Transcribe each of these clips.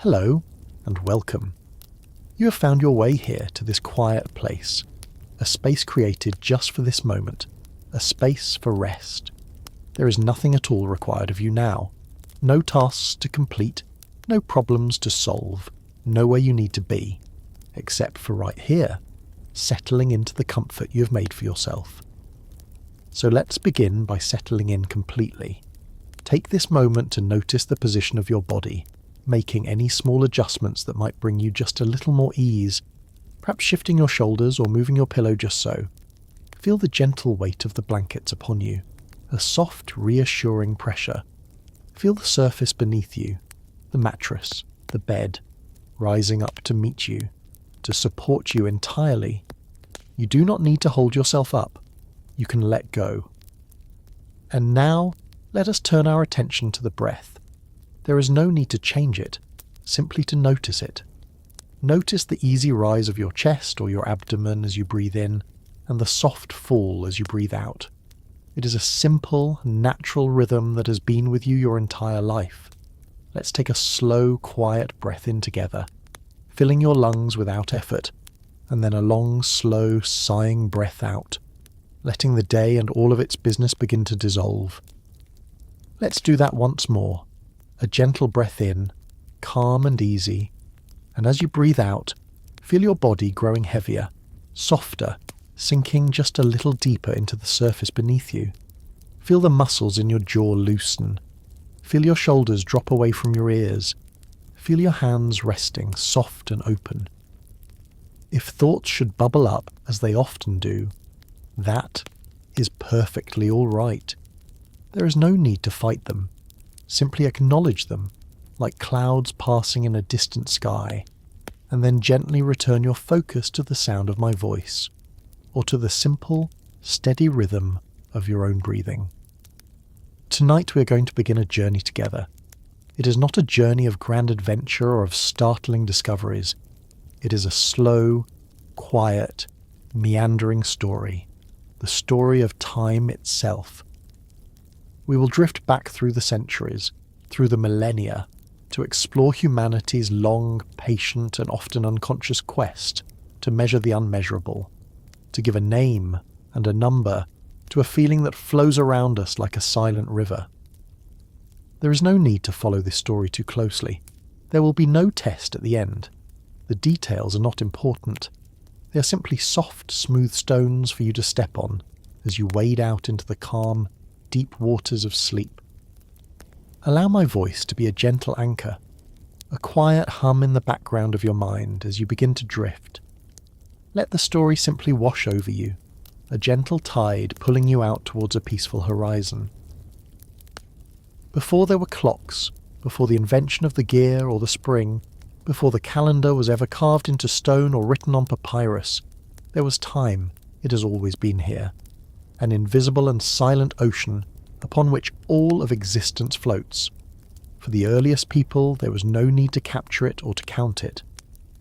Hello, and welcome. You have found your way here to this quiet place, a space created just for this moment, a space for rest. There is nothing at all required of you now, no tasks to complete, no problems to solve, nowhere you need to be, except for right here, settling into the comfort you have made for yourself. So let's begin by settling in completely. Take this moment to notice the position of your body, making any small adjustments that might bring you just a little more ease, perhaps shifting your shoulders or moving your pillow just so. Feel the gentle weight of the blankets upon you, a soft, reassuring pressure. Feel the surface beneath you, the mattress, the bed, rising up to meet you, to support you entirely. You do not need to hold yourself up. You can let go. And now, let us turn our attention to the breath. There is no need to change it, simply to notice it. Notice the easy rise of your chest or your abdomen as you breathe in, and the soft fall as you breathe out. It is a simple, natural rhythm that has been with you your entire life. Let's take a slow, quiet breath in together, filling your lungs without effort, and then a long, slow, sighing breath out, letting the day and all of its business begin to dissolve. Let's do that once more. A gentle breath in, calm and easy, and as you breathe out, feel your body growing heavier, softer, sinking just a little deeper into the surface beneath you. Feel the muscles in your jaw loosen. Feel your shoulders drop away from your ears. Feel your hands resting, soft and open. If thoughts should bubble up, as they often do, that is perfectly all right. There is no need to fight them. Simply acknowledge them, like clouds passing in a distant sky, and then gently return your focus to the sound of my voice, or to the simple, steady rhythm of your own breathing. Tonight we are going to begin a journey together. It is not a journey of grand adventure or of startling discoveries. It is a slow, quiet, meandering story, the story of time itself. We will drift back through the centuries, through the millennia, to explore humanity's long, patient, and often unconscious quest to measure the unmeasurable, to give a name and a number to a feeling that flows around us like a silent river. There is no need to follow this story too closely. There will be no test at the end. The details are not important. They are simply soft, smooth stones for you to step on as you wade out into the calm, deep waters of sleep. Allow my voice to be a gentle anchor, a quiet hum in the background of your mind as you begin to drift. Let the story simply wash over you, a gentle tide pulling you out towards a peaceful horizon. Before there were clocks, before the invention of the gear or the spring, before the calendar was ever carved into stone or written on papyrus, there was time. It has always been here. An invisible and silent ocean upon which all of existence floats. For the earliest people, there was no need to capture it or to count it.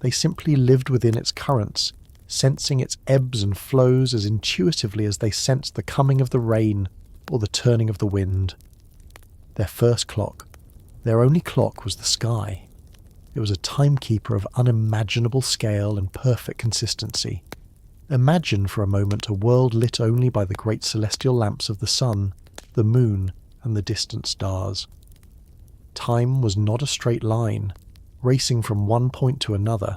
They simply lived within its currents, sensing its ebbs and flows as intuitively as they sensed the coming of the rain or the turning of the wind. Their first clock, their only clock, was the sky. It was a timekeeper of unimaginable scale and perfect consistency. Imagine for a moment a world lit only by the great celestial lamps of the sun, the moon, and the distant stars. Time was not a straight line, racing from one point to another.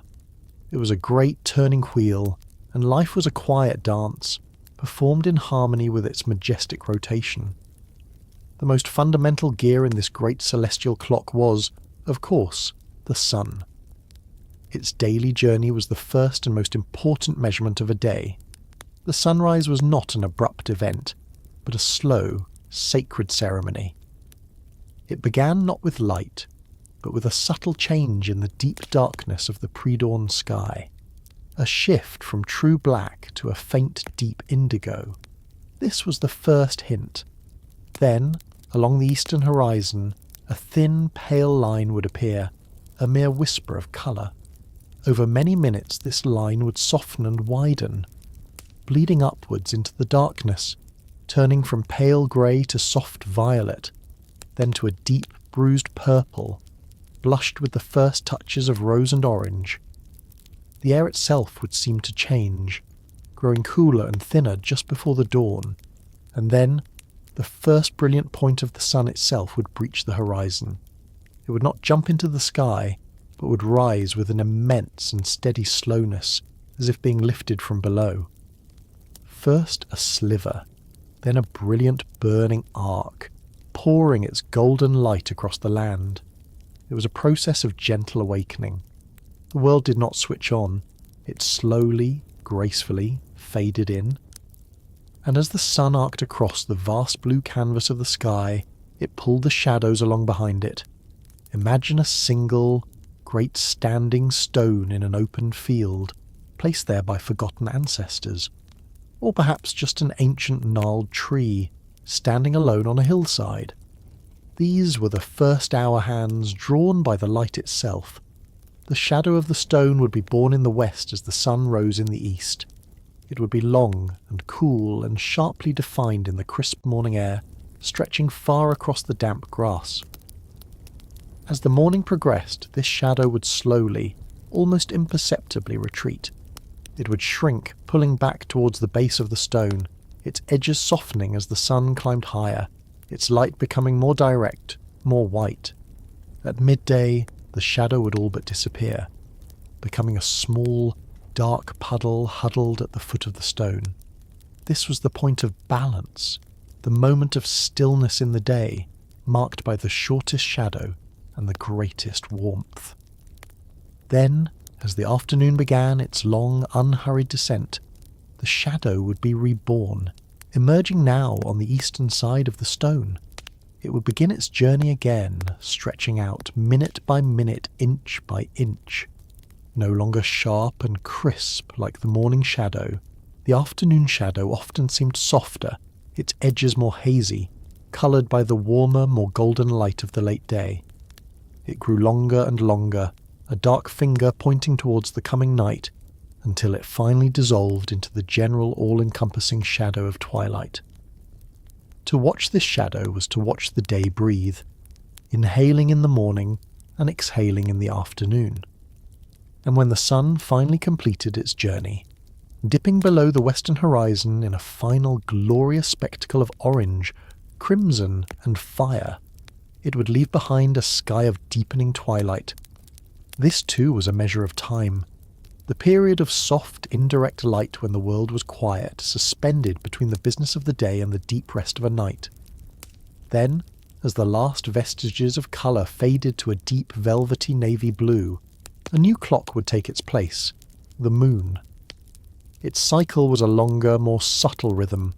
It was a great turning wheel, and life was a quiet dance, performed in harmony with its majestic rotation. The most fundamental gear in this great celestial clock was, of course, the sun. Its daily journey was the first and most important measurement of a day. The sunrise was not an abrupt event, but a slow, sacred ceremony. It began not with light, but with a subtle change in the deep darkness of the pre-dawn sky, a shift from true black to a faint deep indigo. This was the first hint. Then, along the eastern horizon, a thin, pale line would appear, a mere whisper of colour. Over many minutes this line would soften and widen, bleeding upwards into the darkness, turning from pale grey to soft violet, then to a deep bruised purple, blushed with the first touches of rose and orange. The air itself would seem to change, growing cooler and thinner just before the dawn, and then the first brilliant point of the sun itself would breach the horizon. It would not jump into the sky, but would rise with an immense and steady slowness, as if being lifted from below. First a sliver, then a brilliant burning arc, pouring its golden light across the land. It was a process of gentle awakening. The world did not switch on. It slowly, gracefully faded in. And as the sun arced across the vast blue canvas of the sky, it pulled the shadows along behind it. Imagine a single, great standing stone in an open field, placed there by forgotten ancestors. Or perhaps just an ancient gnarled tree, standing alone on a hillside. These were the first hour hands drawn by the light itself. The shadow of the stone would be born in the west as the sun rose in the east. It would be long and cool and sharply defined in the crisp morning air, stretching far across the damp grass. As the morning progressed, this shadow would slowly, almost imperceptibly retreat. It would shrink, pulling back towards the base of the stone, its edges softening as the sun climbed higher, its light becoming more direct, more white. At midday, the shadow would all but disappear, becoming a small, dark puddle huddled at the foot of the stone. This was the point of balance, the moment of stillness in the day, marked by the shortest shadow and the greatest warmth. Then, as the afternoon began its long, unhurried descent, the shadow would be reborn, emerging now on the eastern side of the stone. It would begin its journey again, stretching out minute by minute, inch by inch. No longer sharp and crisp like the morning shadow, the afternoon shadow often seemed softer, its edges more hazy, coloured by the warmer, more golden light of the late day. It grew longer and longer, a dark finger pointing towards the coming night, until it finally dissolved into the general all-encompassing shadow of twilight. To watch this shadow was to watch the day breathe, inhaling in the morning and exhaling in the afternoon. And when the sun finally completed its journey, dipping below the western horizon in a final glorious spectacle of orange, crimson and fire, it would leave behind a sky of deepening twilight. This too was a measure of time, the period of soft, indirect light when the world was quiet, suspended between the business of the day and the deep rest of a night. Then, as the last vestiges of colour faded to a deep velvety navy blue, a new clock would take its place, the moon. Its cycle was a longer, more subtle rhythm,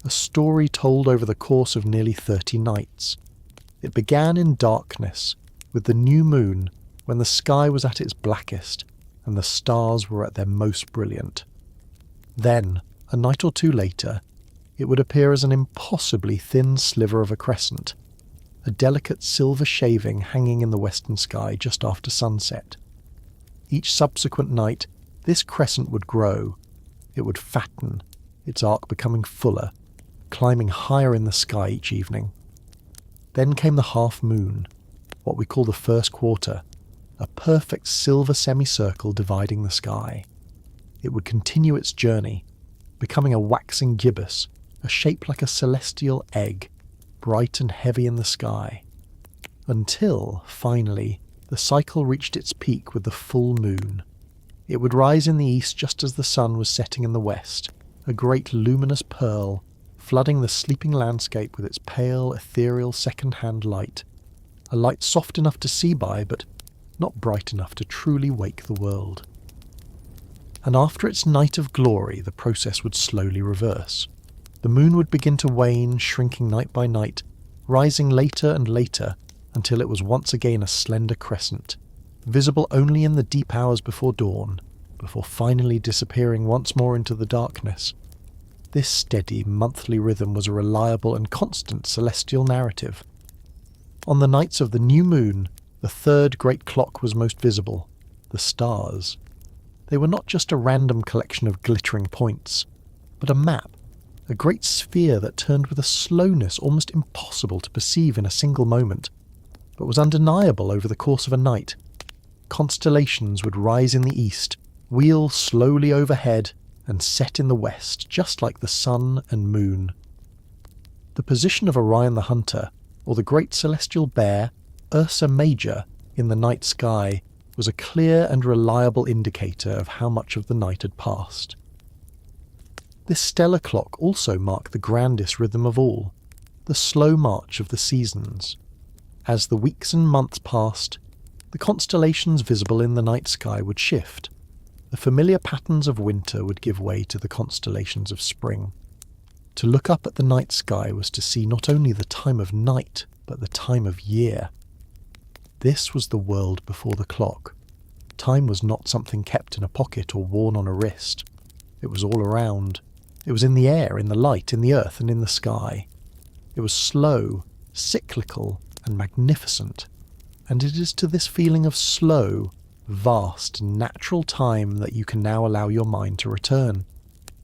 a story told over the course of nearly 30 nights. It began in darkness, with the new moon, when the sky was at its blackest, and the stars were at their most brilliant. Then, a night or two later, it would appear as an impossibly thin sliver of a crescent, a delicate silver shaving hanging in the western sky just after sunset. Each subsequent night, this crescent would grow. It would fatten, its arc becoming fuller, climbing higher in the sky each evening. Then came the half-moon, what we call the first quarter, a perfect silver semicircle dividing the sky. It would continue its journey, becoming a waxing gibbous, a shape like a celestial egg, bright and heavy in the sky, until, finally, the cycle reached its peak with the full moon. It would rise in the east just as the sun was setting in the west, a great luminous pearl, flooding the sleeping landscape with its pale, ethereal second-hand light, a light soft enough to see by, but not bright enough to truly wake the world. And after its night of glory, the process would slowly reverse. The moon would begin to wane, shrinking night by night, rising later and later, until it was once again a slender crescent, visible only in the deep hours before dawn, before finally disappearing once more into the darkness. This steady, monthly rhythm was a reliable and constant celestial narrative. On the nights of the new moon, the third great clock was most visible, the stars. They were not just a random collection of glittering points, but a map, a great sphere that turned with a slowness almost impossible to perceive in a single moment, but was undeniable over the course of a night. Constellations would rise in the east, wheel slowly overhead, and set in the west, just like the sun and moon. The position of Orion the Hunter, or the Great Celestial Bear, Ursa Major, in the night sky was a clear and reliable indicator of how much of the night had passed. This stellar clock also marked the grandest rhythm of all, the slow march of the seasons. As the weeks and months passed, the constellations visible in the night sky would shift. The familiar patterns of winter would give way to the constellations of spring. To look up at the night sky was to see not only the time of night, but the time of year. This was the world before the clock. Time was not something kept in a pocket or worn on a wrist. It was all around. It was in the air, in the light, in the earth, and in the sky. It was slow, cyclical, and magnificent. And it is to this feeling of slow, vast, natural time that you can now allow your mind to return,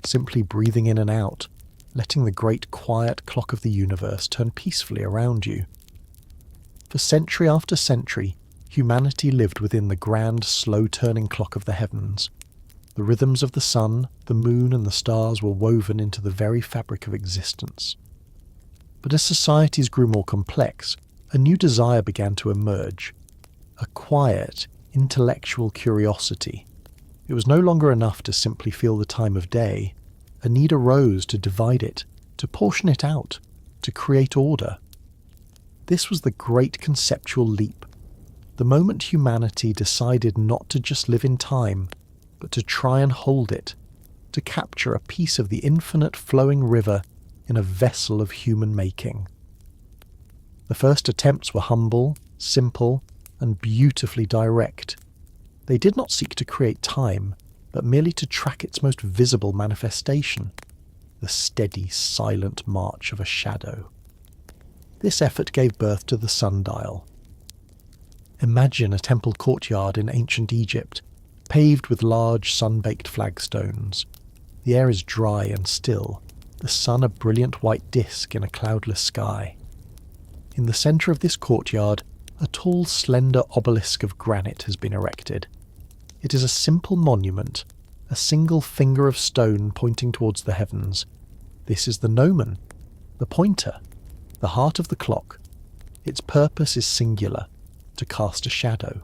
simply breathing in and out, letting the great quiet clock of the universe turn peacefully around you. For century after century, humanity lived within the grand, slow-turning clock of the heavens. The rhythms of the sun, the moon, and the stars were woven into the very fabric of existence. But as societies grew more complex, a new desire began to emerge, a quiet, intellectual curiosity. It was no longer enough to simply feel the time of day. A need arose to divide it, to portion it out, to create order. This was the great conceptual leap, the moment humanity decided not to just live in time, but to try and hold it, to capture a piece of the infinite flowing river in a vessel of human making. The first attempts were humble, simple, and beautifully direct. They did not seek to create time, but merely to track its most visible manifestation, the steady, silent march of a shadow. This effort gave birth to the sundial. Imagine a temple courtyard in ancient Egypt, paved with large sun-baked flagstones. The air is dry and still, the sun a brilliant white disk in a cloudless sky. In the centre of this courtyard, a tall, slender obelisk of granite has been erected. It is a simple monument, a single finger of stone pointing towards the heavens. This is the gnomon, the pointer, the heart of the clock. Its purpose is singular, to cast a shadow.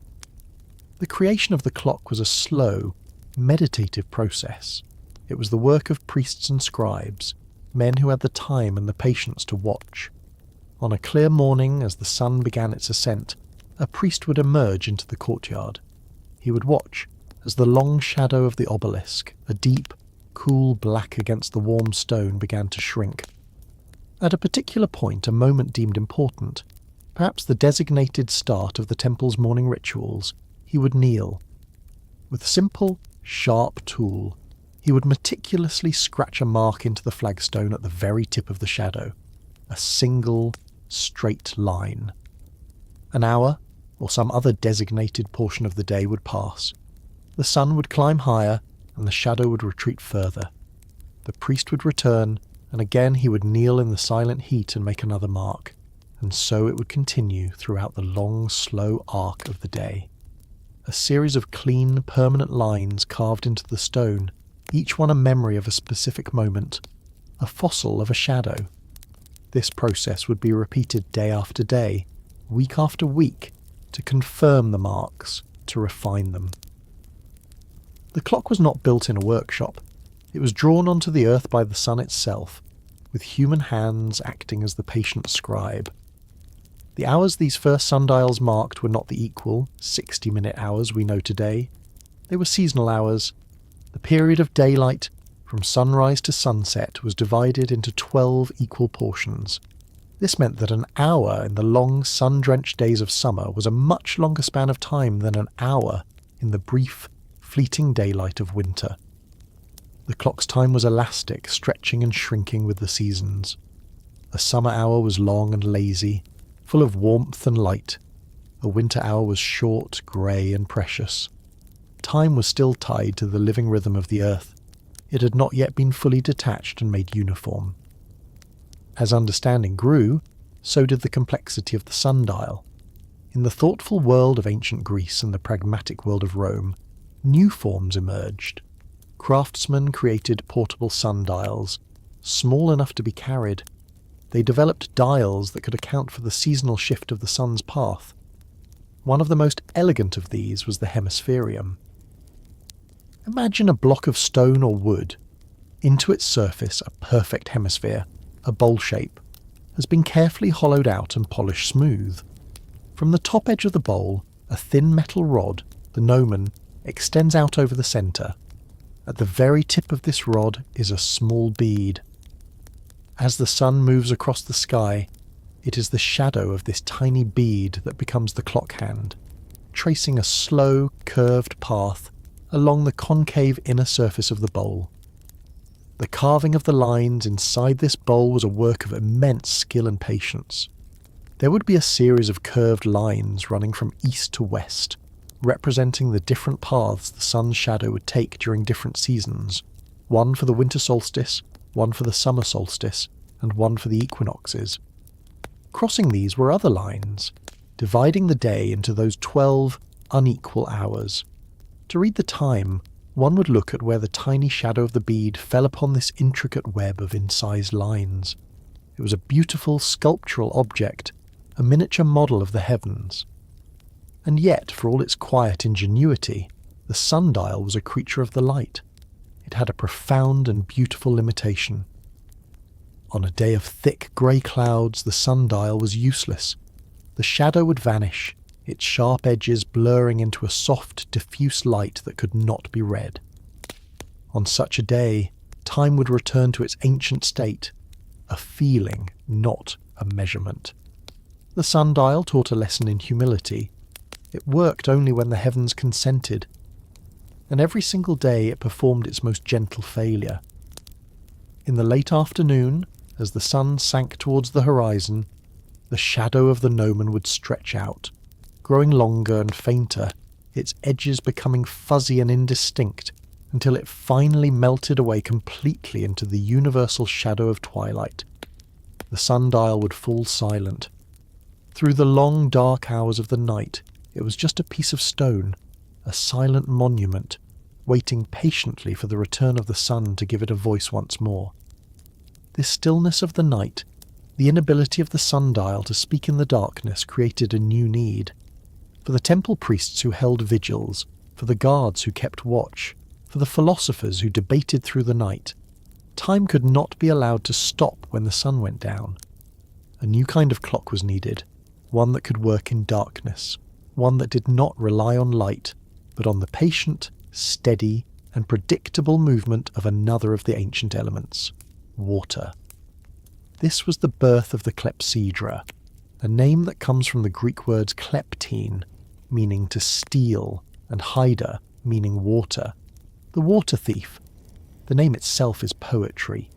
The creation of the clock was a slow, meditative process. It was the work of priests and scribes, men who had the time and the patience to watch. On a clear morning, as the sun began its ascent, a priest would emerge into the courtyard. He would watch as the long shadow of the obelisk, a deep, cool black against the warm stone, began to shrink. At a particular point, a moment deemed important, perhaps the designated start of the temple's morning rituals, he would kneel. With a simple, sharp tool, he would meticulously scratch a mark into the flagstone at the very tip of the shadow, a single, straight line. An hour, or some other designated portion of the day, would pass. The sun would climb higher, and the shadow would retreat further. The priest would return, and again he would kneel in the silent heat and make another mark, and so it would continue throughout the long, slow arc of the day. A series of clean, permanent lines carved into the stone, each one a memory of a specific moment, a fossil of a shadow. This process would be repeated day after day, week after week, to confirm the marks, to refine them. The clock was not built in a workshop. It was drawn onto the earth by the sun itself, with human hands acting as the patient scribe. The hours these first sundials marked were not the equal, 60-minute hours we know today. They were seasonal hours. The period of daylight, from sunrise to sunset, was divided into 12 equal portions. This meant that an hour in the long, sun-drenched days of summer was a much longer span of time than an hour in the brief, fleeting daylight of winter. The clock's time was elastic, stretching and shrinking with the seasons. A summer hour was long and lazy, full of warmth and light. A winter hour was short, grey and precious. Time was still tied to the living rhythm of the earth. It had not yet been fully detached and made uniform. As understanding grew, so did the complexity of the sundial. In the thoughtful world of ancient Greece and the pragmatic world of Rome, new forms emerged. Craftsmen created portable sundials, small enough to be carried. They developed dials that could account for the seasonal shift of the sun's path. One of the most elegant of these was the hemispherium. Imagine a block of stone or wood. Into its surface, a perfect hemisphere, a bowl shape, has been carefully hollowed out and polished smooth. From the top edge of the bowl, a thin metal rod, the gnomon, extends out over the centre. At the very tip of this rod is a small bead. As the sun moves across the sky, it is the shadow of this tiny bead that becomes the clock hand, tracing a slow, curved path along the concave inner surface of the bowl. The carving of the lines inside this bowl was a work of immense skill and patience. There would be a series of curved lines running from east to west, representing the different paths the sun's shadow would take during different seasons, one for the winter solstice, one for the summer solstice, and one for the equinoxes. Crossing these were other lines, dividing the day into those 12 unequal hours. To read the time, one would look at where the tiny shadow of the bead fell upon this intricate web of incised lines. It was a beautiful sculptural object, a miniature model of the heavens. And yet, for all its quiet ingenuity, the sundial was a creature of the light. It had a profound and beautiful limitation. On a day of thick grey clouds, the sundial was useless. The shadow would vanish, its sharp edges blurring into a soft, diffuse light that could not be read. On such a day, time would return to its ancient state, a feeling, not a measurement. The sundial taught a lesson in humility. It worked only when the heavens consented, and every single day it performed its most gentle failure. In the late afternoon, as the sun sank towards the horizon, the shadow of the gnomon would stretch out, growing longer and fainter, its edges becoming fuzzy and indistinct, until it finally melted away completely into the universal shadow of twilight. The sundial would fall silent. Through the long dark hours of the night, it was just a piece of stone, a silent monument, waiting patiently for the return of the sun to give it a voice once more. This stillness of the night, the inability of the sundial to speak in the darkness, created a new need. For the temple priests who held vigils, for the guards who kept watch, for the philosophers who debated through the night, time could not be allowed to stop when the sun went down. A new kind of clock was needed, one that could work in darkness, one that did not rely on light, but on the patient, steady, and predictable movement of another of the ancient elements, water. This was the birth of the clepsydra, a name that comes from the Greek words kleptine, meaning to steal, and hydra, meaning water. The water thief. The name itself is poetry,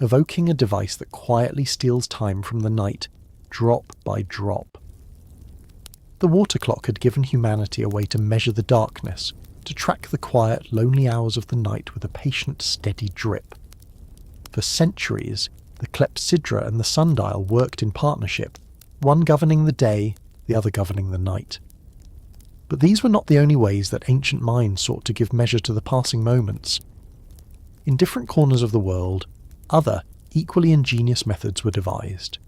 evoking a device that quietly steals time from the night, drop by drop. The water clock had given humanity a way to measure the darkness, to track the quiet, lonely hours of the night with a patient, steady drip. For centuries, the clepsydra and the sundial worked in partnership, one governing the day, the other governing the night. But these were not the only ways that ancient minds sought to give measure to the passing moments. In different corners of the world, other, equally ingenious methods were devised.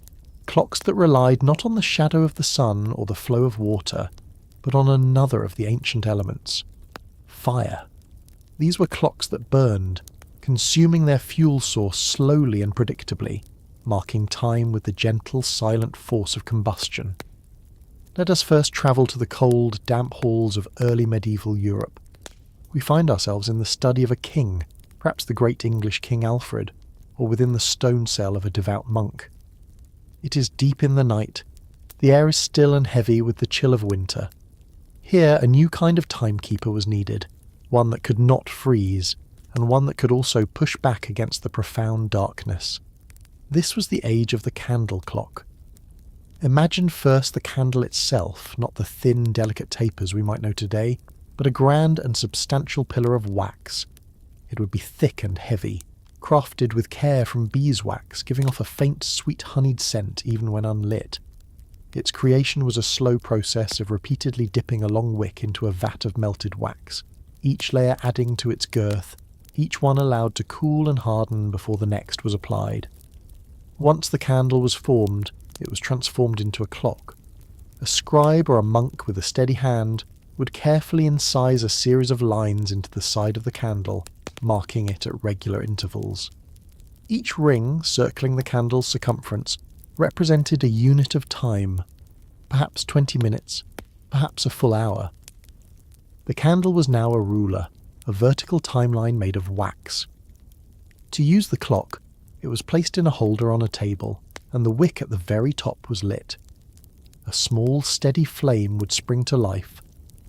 Clocks that relied not on the shadow of the sun or the flow of water, but on another of the ancient elements, fire. These were clocks that burned, consuming their fuel source slowly and predictably, marking time with the gentle, silent force of combustion. Let us first travel to the cold, damp halls of early medieval Europe. We find ourselves in the study of a king, perhaps the great English King Alfred, or within the stone cell of a devout monk. It is deep in the night. The air is still and heavy with the chill of winter. Here a new kind of timekeeper was needed, one that could not freeze, and one that could also push back against the profound darkness. This was the age of the candle clock. Imagine first the candle itself, not the thin, delicate tapers we might know today, but a grand and substantial pillar of wax. It would be thick and heavy, crafted with care from beeswax, giving off a faint, sweet honeyed scent even when unlit. Its creation was a slow process of repeatedly dipping a long wick into a vat of melted wax, each layer adding to its girth, each one allowed to cool and harden before the next was applied. Once the candle was formed, it was transformed into a clock. A scribe or a monk with a steady hand would carefully incise a series of lines into the side of the candle, marking it at regular intervals. Each ring circling the candle's circumference represented a unit of time, perhaps 20 minutes, perhaps a full hour. The candle was now a ruler, a vertical timeline made of wax. To use the clock, it was placed in a holder on a table, and the wick at the very top was lit. A small, steady flame would spring to life,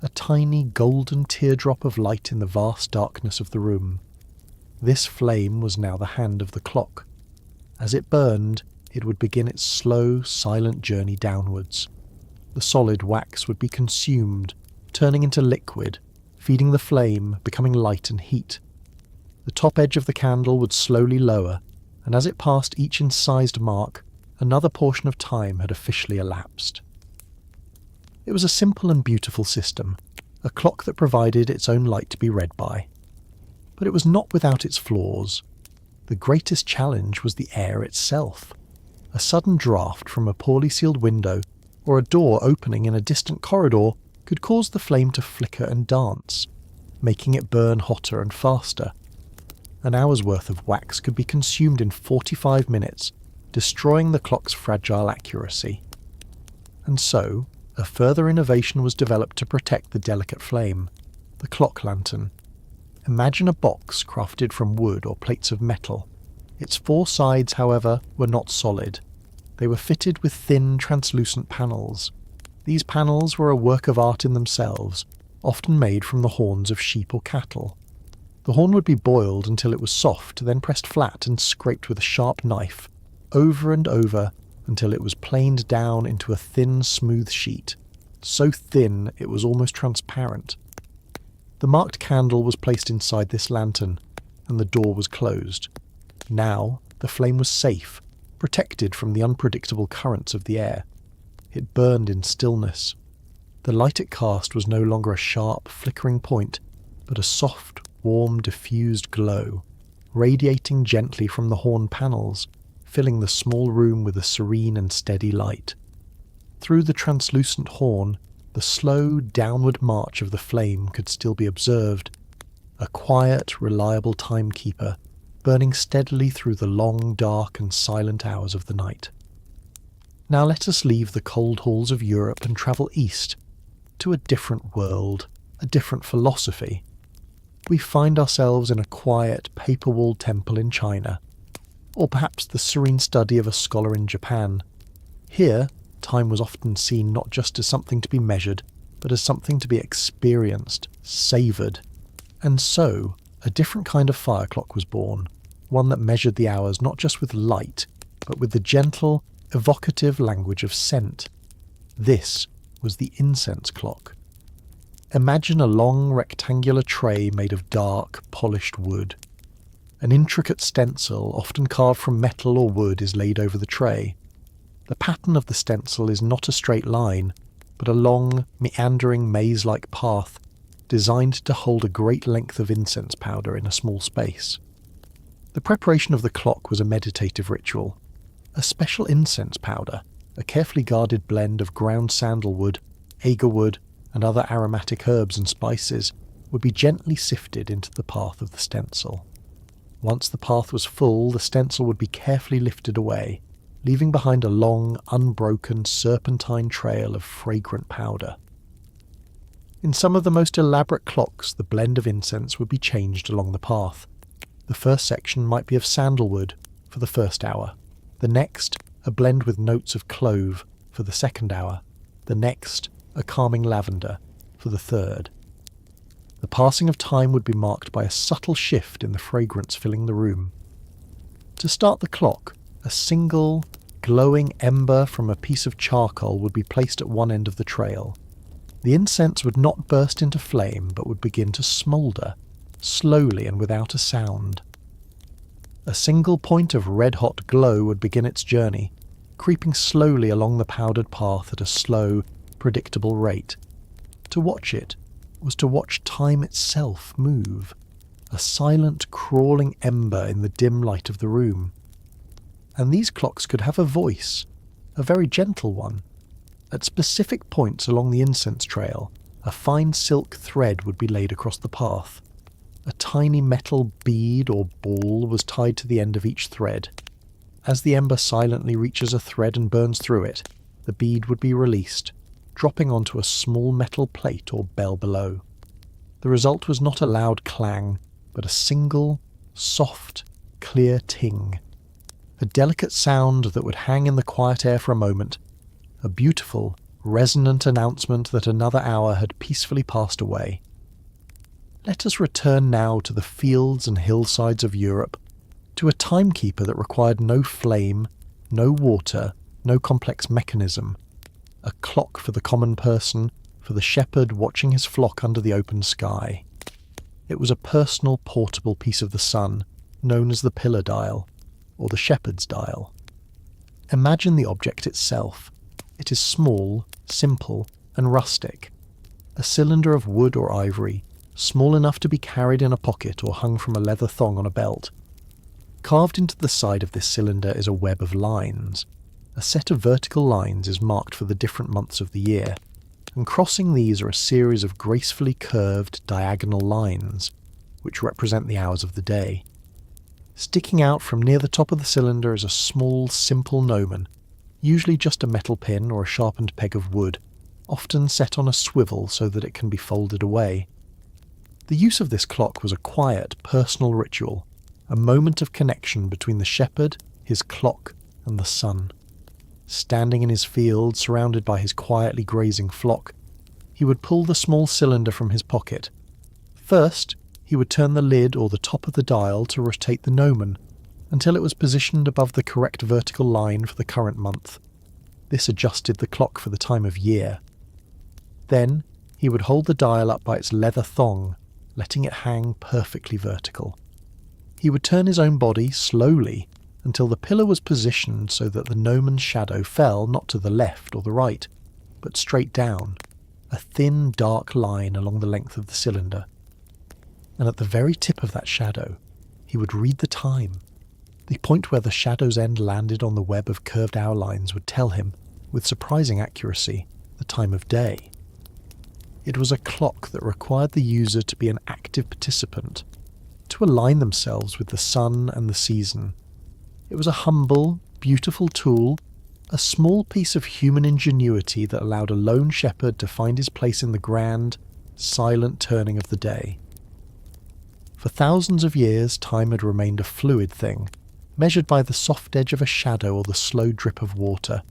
a tiny golden teardrop of light in the vast darkness of the room. This flame was now the hand of the clock. As it burned, it would begin its slow, silent journey downwards. The solid wax would be consumed, turning into liquid, feeding the flame, becoming light and heat. The top edge of the candle would slowly lower, and as it passed each incised mark, another portion of time had officially elapsed. It was a simple and beautiful system, a clock that provided its own light to be read by. But it was not without its flaws. The greatest challenge was the air itself. A sudden draught from a poorly sealed window or a door opening in a distant corridor could cause the flame to flicker and dance, making it burn hotter and faster. An hour's worth of wax could be consumed in 45 minutes, destroying the clock's fragile accuracy. And so, a further innovation was developed to protect the delicate flame, the clock lantern. Imagine a box crafted from wood or plates of metal. Its four sides, however, were not solid. They were fitted with thin, translucent panels. These panels were a work of art in themselves, often made from the horns of sheep or cattle. The horn would be boiled until it was soft, then pressed flat and scraped with a sharp knife, over and over, until it was planed down into a thin, smooth sheet, so thin it was almost transparent. The marked candle was placed inside this lantern, and the door was closed. Now, the flame was safe, protected from the unpredictable currents of the air. It burned in stillness. The light it cast was no longer a sharp, flickering point, but a soft, warm, diffused glow, radiating gently from the horn panels, filling the small room with a serene and steady light. Through the translucent horn, the slow, downward march of the flame could still be observed, a quiet, reliable timekeeper, burning steadily through the long, dark and silent hours of the night. Now let us leave the cold halls of Europe and travel east, to a different world, a different philosophy. We find ourselves in a quiet, paper-walled temple in China, or perhaps the serene study of a scholar in Japan. Here, time was often seen not just as something to be measured, but as something to be experienced, savoured. And so, a different kind of fire clock was born, one that measured the hours not just with light, but with the gentle, evocative language of scent. This was the incense clock. Imagine a long rectangular tray made of dark, polished wood. An intricate stencil, often carved from metal or wood, is laid over the tray. The pattern of the stencil is not a straight line, but a long, meandering maze-like path designed to hold a great length of incense powder in a small space. The preparation of the clock was a meditative ritual. A special incense powder, a carefully guarded blend of ground sandalwood, agarwood, and other aromatic herbs and spices, would be gently sifted into the path of the stencil. Once the path was full, the stencil would be carefully lifted away, leaving behind a long, unbroken, serpentine trail of fragrant powder. In some of the most elaborate clocks, the blend of incense would be changed along the path. The first section might be of sandalwood for the first hour, the next a blend with notes of clove for the second hour, the next a calming lavender for the third. The passing of time would be marked by a subtle shift in the fragrance filling the room. To start the clock, a single, glowing ember from a piece of charcoal would be placed at one end of the trail. The incense would not burst into flame, but would begin to smoulder, slowly and without a sound. A single point of red-hot glow would begin its journey, creeping slowly along the powdered path at a slow, predictable rate. To watch it was to watch time itself move, a silent, crawling ember in the dim light of the room. And these clocks could have a voice, a very gentle one. At specific points along the incense trail, a fine silk thread would be laid across the path. A tiny metal bead or ball was tied to the end of each thread. As the ember silently reaches a thread and burns through it, the bead would be released, dropping onto a small metal plate or bell below. The result was not a loud clang, but a single, soft, clear ting. A delicate sound that would hang in the quiet air for a moment, a beautiful, resonant announcement that another hour had peacefully passed away. Let us return now to the fields and hillsides of Europe, to a timekeeper that required no flame, no water, no complex mechanism, a clock for the common person, for the shepherd watching his flock under the open sky. It was a personal, portable piece of the sun, known as the pillar dial, or the shepherd's dial. Imagine the object itself. It is small, simple, and rustic. A cylinder of wood or ivory, small enough to be carried in a pocket or hung from a leather thong on a belt. Carved into the side of this cylinder is a web of lines. A set of vertical lines is marked for the different months of the year, and crossing these are a series of gracefully curved diagonal lines, which represent the hours of the day. Sticking out from near the top of the cylinder is a small, simple gnomon, usually just a metal pin or a sharpened peg of wood, often set on a swivel so that it can be folded away. The use of this clock was a quiet, personal ritual, a moment of connection between the shepherd, his clock, and the sun. Standing in his field, surrounded by his quietly grazing flock, he would pull the small cylinder from his pocket. First, he would turn the lid or the top of the dial to rotate the gnomon, until it was positioned above the correct vertical line for the current month. This adjusted the clock for the time of year. Then, he would hold the dial up by its leather thong, letting it hang perfectly vertical. He would turn his own body slowly until the pillar was positioned so that the gnomon's shadow fell not to the left or the right, but straight down, a thin, dark line along the length of the cylinder. And at the very tip of that shadow, he would read the time. The point where the shadow's end landed on the web of curved hour lines would tell him, with surprising accuracy, the time of day. It was a clock that required the user to be an active participant, to align themselves with the sun and the season. It was a humble, beautiful tool, a small piece of human ingenuity that allowed a lone shepherd to find his place in the grand, silent turning of the day. For thousands of years, time had remained a fluid thing, measured by the soft edge of a shadow or the slow drip of water.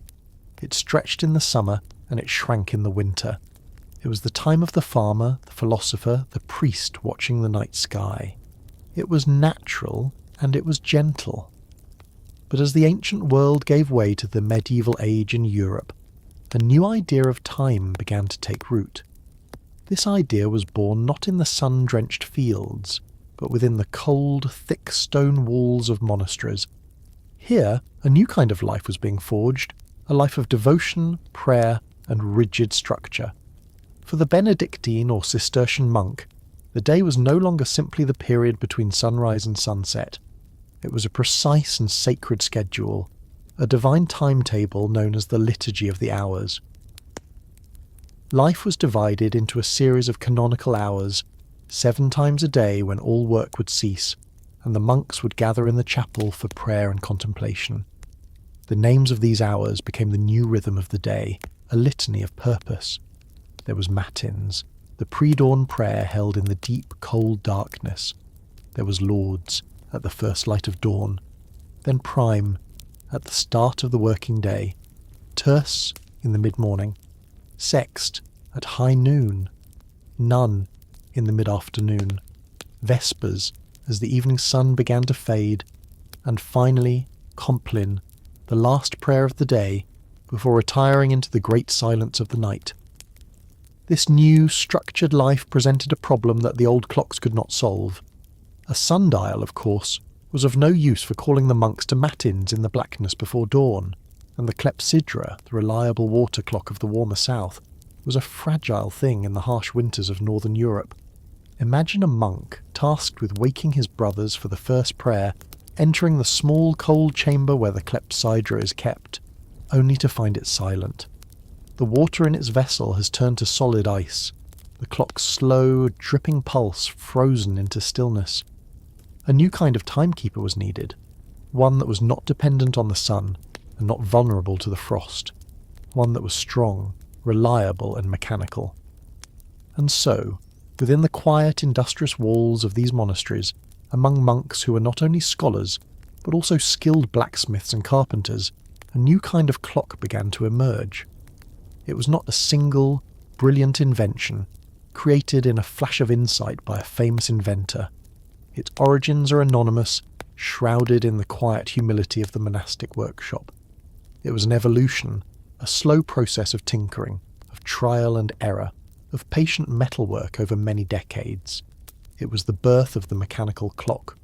It stretched in the summer and it shrank in the winter. It was the time of the farmer, the philosopher, the priest watching the night sky. It was natural and it was gentle. But as the ancient world gave way to the medieval age in Europe, a new idea of time began to take root. This idea was born not in the sun-drenched fields, but within the cold, thick stone walls of monasteries. Here, a new kind of life was being forged, a life of devotion, prayer, and rigid structure. For the Benedictine or Cistercian monk, the day was no longer simply the period between sunrise and sunset. It was a precise and sacred schedule, a divine timetable known as the liturgy of the hours. Life was divided into a series of canonical hours, 7 times a day when all work would cease, and the monks would gather in the chapel for prayer and contemplation. The names of these hours became the new rhythm of the day, a litany of purpose. There was matins, the pre-dawn prayer held in the deep, cold darkness. There was lauds, at the first light of dawn, then prime, at the start of the working day, terce in the mid-morning, sext at high noon, none in the mid-afternoon, vespers as the evening sun began to fade, and finally complin, the last prayer of the day, before retiring into the great silence of the night. This new, structured life presented a problem that the old clocks could not solve. A sundial, of course, was of no use for calling the monks to matins in the blackness before dawn, and the clepsydra, the reliable water clock of the warmer south, was a fragile thing in the harsh winters of northern Europe. Imagine a monk tasked with waking his brothers for the first prayer, entering the small cold chamber where the clepsydra is kept, only to find it silent. The water in its vessel has turned to solid ice, the clock's slow, dripping pulse frozen into stillness. A new kind of timekeeper was needed, one that was not dependent on the sun and not vulnerable to the frost, one that was strong, reliable and mechanical. And so, within the quiet, industrious walls of these monasteries, among monks who were not only scholars, but also skilled blacksmiths and carpenters, a new kind of clock began to emerge. It was not a single, brilliant invention, created in a flash of insight by a famous inventor. Its origins are anonymous, shrouded in the quiet humility of the monastic workshop. It was an evolution, a slow process of tinkering, of trial and error, of patient metalwork over many decades. It was the birth of the mechanical clock.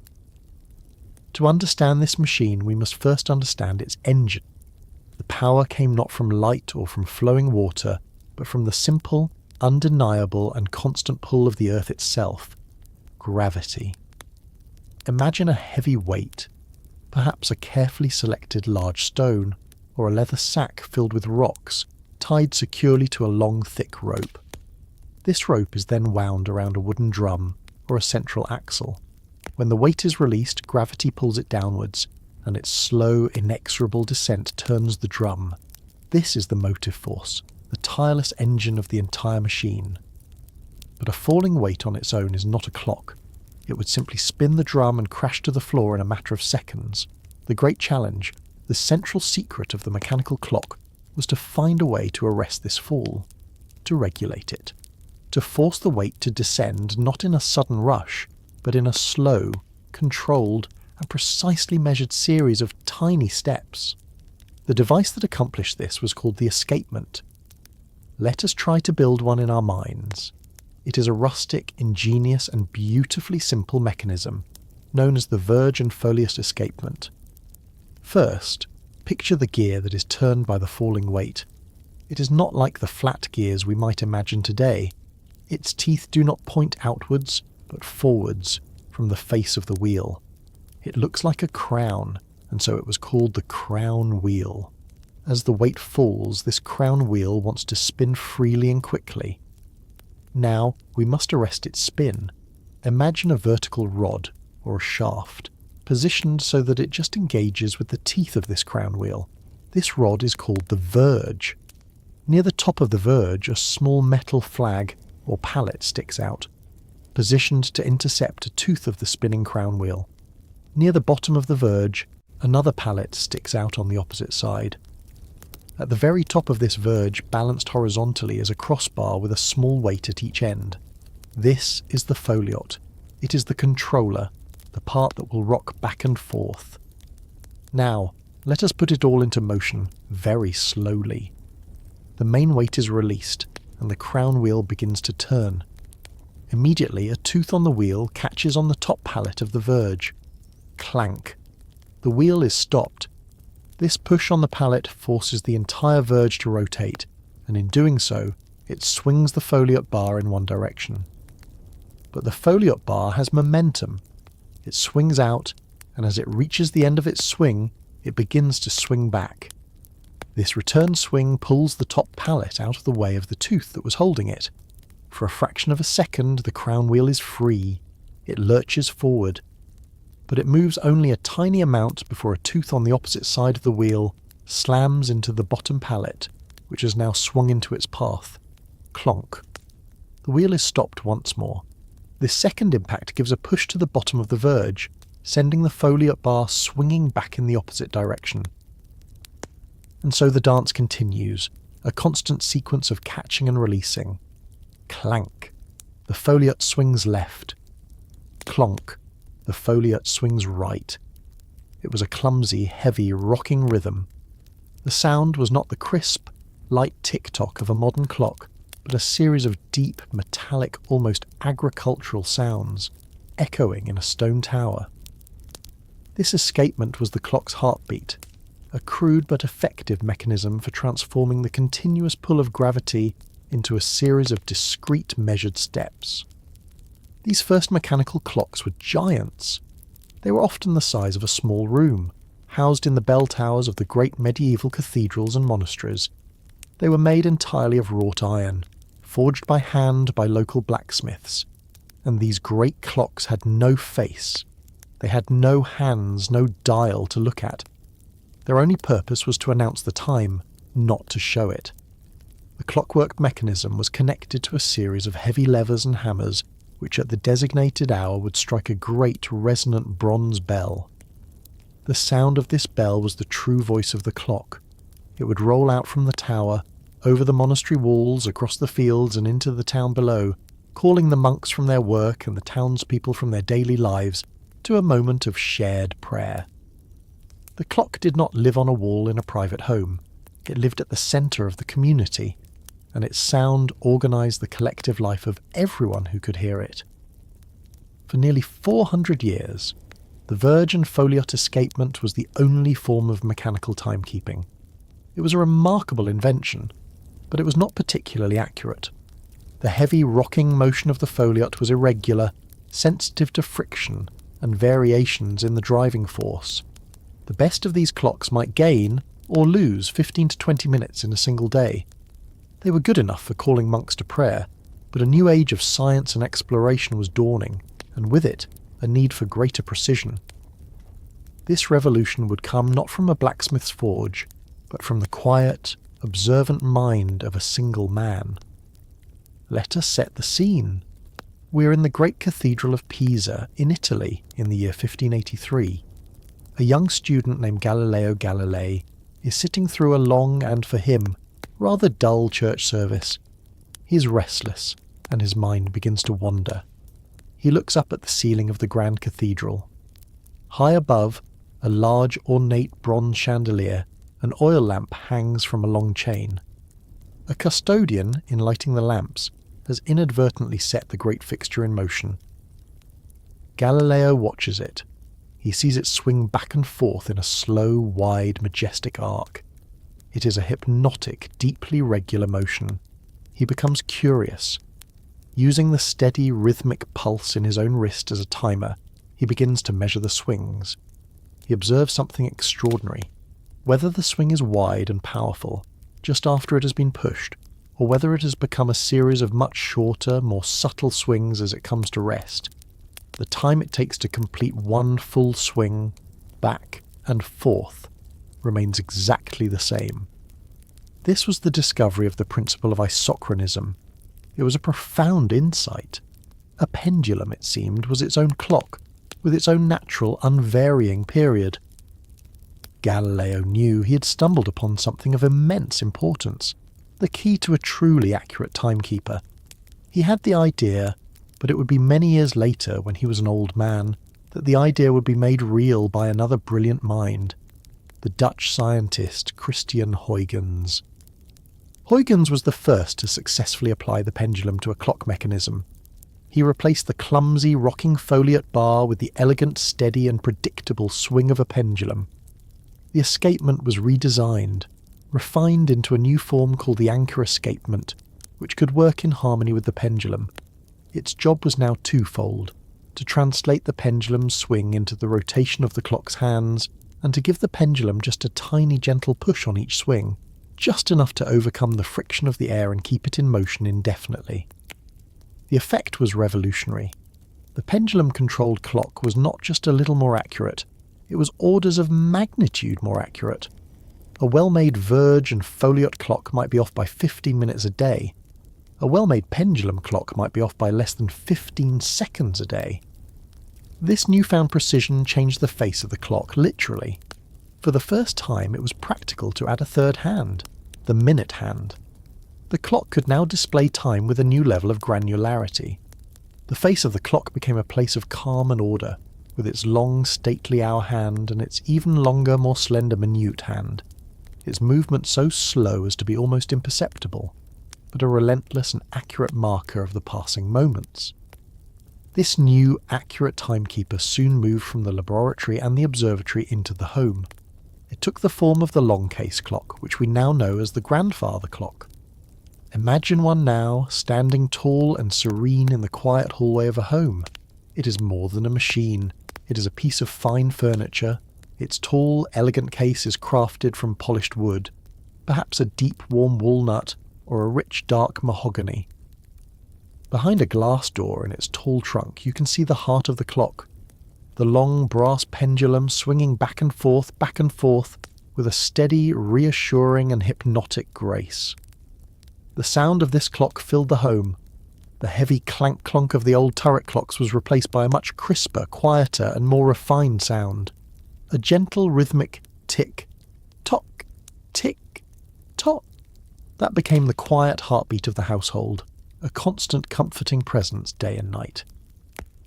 To understand this machine, we must first understand its engine. The power came not from light or from flowing water, but from the simple, undeniable and constant pull of the earth itself, gravity. Imagine a heavy weight, perhaps a carefully selected large stone, or a leather sack filled with rocks, tied securely to a long, thick rope. This rope is then wound around a wooden drum, or a central axle. When the weight is released, gravity pulls it downwards, and its slow, inexorable descent turns the drum. This is the motive force, the tireless engine of the entire machine. But a falling weight on its own is not a clock. It would simply spin the drum and crash to the floor in a matter of seconds. The great challenge, the central secret of the mechanical clock, was to find a way to arrest this fall, to regulate it, to force the weight to descend not in a sudden rush, but in a slow, controlled, and precisely measured series of tiny steps. The device that accomplished this was called the escapement. Let us try to build one in our minds. It is a rustic, ingenious, and beautifully simple mechanism, known as the verge and foliot escapement. First, picture the gear that is turned by the falling weight. It is not like the flat gears we might imagine today. Its teeth do not point outwards, but forwards, from the face of the wheel. It looks like a crown, and so it was called the crown wheel. As the weight falls, this crown wheel wants to spin freely and quickly. Now, we must arrest its spin. Imagine a vertical rod, or a shaft, positioned so that it just engages with the teeth of this crown wheel. This rod is called the verge. Near the top of the verge, a small metal flag, or pallet, sticks out, positioned to intercept a tooth of the spinning crown wheel. Near the bottom of the verge, another pallet sticks out on the opposite side. At the very top of this verge, balanced horizontally, is a crossbar with a small weight at each end. This is the foliot. It is the controller, the part that will rock back and forth. Now, let us put it all into motion, very slowly. The main weight is released, and the crown wheel begins to turn. Immediately, a tooth on the wheel catches on the top pallet of the verge. Clank. The wheel is stopped. This push on the pallet forces the entire verge to rotate, and in doing so, it swings the foliot bar in one direction. But the foliot bar has momentum. It swings out, and as it reaches the end of its swing, it begins to swing back. This return swing pulls the top pallet out of the way of the tooth that was holding it. For a fraction of a second, the crown wheel is free. It lurches forward. But it moves only a tiny amount before a tooth on the opposite side of the wheel slams into the bottom pallet, which has now swung into its path. Clonk. The wheel is stopped once more. This second impact gives a push to the bottom of the verge, sending the foliot bar swinging back in the opposite direction. And so the dance continues, a constant sequence of catching and releasing. Clank. The foliot swings left. Clonk. The foliot swings right. It was a clumsy, heavy, rocking rhythm. The sound was not the crisp, light tick-tock of a modern clock, but a series of deep, metallic, almost agricultural sounds, echoing in a stone tower. This escapement was the clock's heartbeat, a crude but effective mechanism for transforming the continuous pull of gravity into a series of discrete measured steps. These first mechanical clocks were giants. They were often the size of a small room, housed in the bell towers of the great medieval cathedrals and monasteries. They were made entirely of wrought iron, forged by hand by local blacksmiths, and these great clocks had no face. They had no hands, no dial to look at. Their only purpose was to announce the time, not to show it. The clockwork mechanism was connected to a series of heavy levers and hammers, which at the designated hour would strike a great resonant bronze bell. The sound of this bell was the true voice of the clock. It would roll out from the tower, over the monastery walls, across the fields and into the town below, calling the monks from their work and the townspeople from their daily lives to a moment of shared prayer. The clock did not live on a wall in a private home. It lived at the centre of the community, and its sound organised the collective life of everyone who could hear it. For nearly 400 years, the verge and foliot escapement was the only form of mechanical timekeeping. It was a remarkable invention, but it was not particularly accurate. The heavy rocking motion of the foliot was irregular, sensitive to friction and variations in the driving force. The best of these clocks might gain or lose 15 to 20 minutes in a single day. They were good enough for calling monks to prayer, but a new age of science and exploration was dawning, and with it, a need for greater precision. This revolution would come not from a blacksmith's forge, but from the quiet, observant mind of a single man. Let us set the scene. We are in the great cathedral of Pisa, in Italy, in the year 1583. A young student named Galileo Galilei is sitting through a long and, for him, rather dull church service. He is restless, and his mind begins to wander. He looks up at the ceiling of the grand cathedral. High above, a large ornate bronze chandelier, an oil lamp hangs from a long chain. A custodian, in lighting the lamps, has inadvertently set the great fixture in motion. Galileo watches it. He sees it swing back and forth in a slow, wide, majestic arc. It is a hypnotic, deeply regular motion. He becomes curious. Using the steady, rhythmic pulse in his own wrist as a timer, he begins to measure the swings. He observes something extraordinary. Whether the swing is wide and powerful, just after it has been pushed, or whether it has become a series of much shorter, more subtle swings as it comes to rest, the time it takes to complete one full swing, back and forth, remains exactly the same. This was the discovery of the principle of isochronism. It was a profound insight. A pendulum, it seemed, was its own clock, with its own natural, unvarying period. Galileo knew he had stumbled upon something of immense importance, the key to a truly accurate timekeeper. He had the idea, but it would be many years later, when he was an old man, that the idea would be made real by another brilliant mind, the Dutch scientist Christian Huygens. Huygens was the first to successfully apply the pendulum to a clock mechanism. He replaced the clumsy rocking foliot bar with the elegant, steady and predictable swing of a pendulum. The escapement was redesigned, refined into a new form called the anchor escapement, which could work in harmony with the pendulum. Its job was now twofold: to translate the pendulum's swing into the rotation of the clock's hands, and to give the pendulum just a tiny gentle push on each swing, just enough to overcome the friction of the air and keep it in motion indefinitely. The effect was revolutionary. The pendulum-controlled clock was not just a little more accurate, it was orders of magnitude more accurate. A well-made verge and foliot clock might be off by 15 minutes a day. A well-made pendulum clock might be off by less than 15 seconds a day. This newfound precision changed the face of the clock, literally. For the first time, it was practical to add a third hand, the minute hand. The clock could now display time with a new level of granularity. The face of the clock became a place of calm and order, with its long, stately hour hand and its even longer, more slender minute hand. Its movement so slow as to be almost imperceptible, but a relentless and accurate marker of the passing moments. This new, accurate timekeeper soon moved from the laboratory and the observatory into the home. It took the form of the long case clock, which we now know as the grandfather clock. Imagine one now, standing tall and serene in the quiet hallway of a home. It is more than a machine. It is a piece of fine furniture. Its tall, elegant case is crafted from polished wood, perhaps a deep, warm walnut or a rich, dark mahogany. Behind a glass door in its tall trunk, you can see the heart of the clock, the long brass pendulum swinging back and forth, with a steady, reassuring and hypnotic grace. The sound of this clock filled the home. The heavy clank-clonk of the old turret clocks was replaced by a much crisper, quieter and more refined sound. A gentle, rhythmic tick, tock, tick, tock. That became the quiet heartbeat of the household, a constant comforting presence day and night.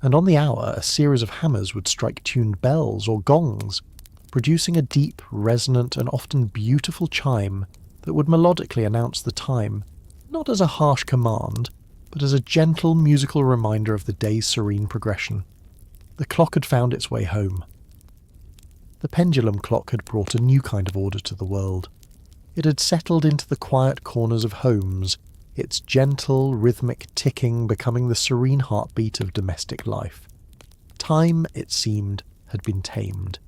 And on the hour, a series of hammers would strike tuned bells or gongs, producing a deep, resonant and often beautiful chime that would melodically announce the time, not as a harsh command, but as a gentle musical reminder of the day's serene progression. The clock had found its way home. The pendulum clock had brought a new kind of order to the world. It had settled into the quiet corners of homes, its gentle, rhythmic ticking becoming the serene heartbeat of domestic life. Time, it seemed, had been tamed.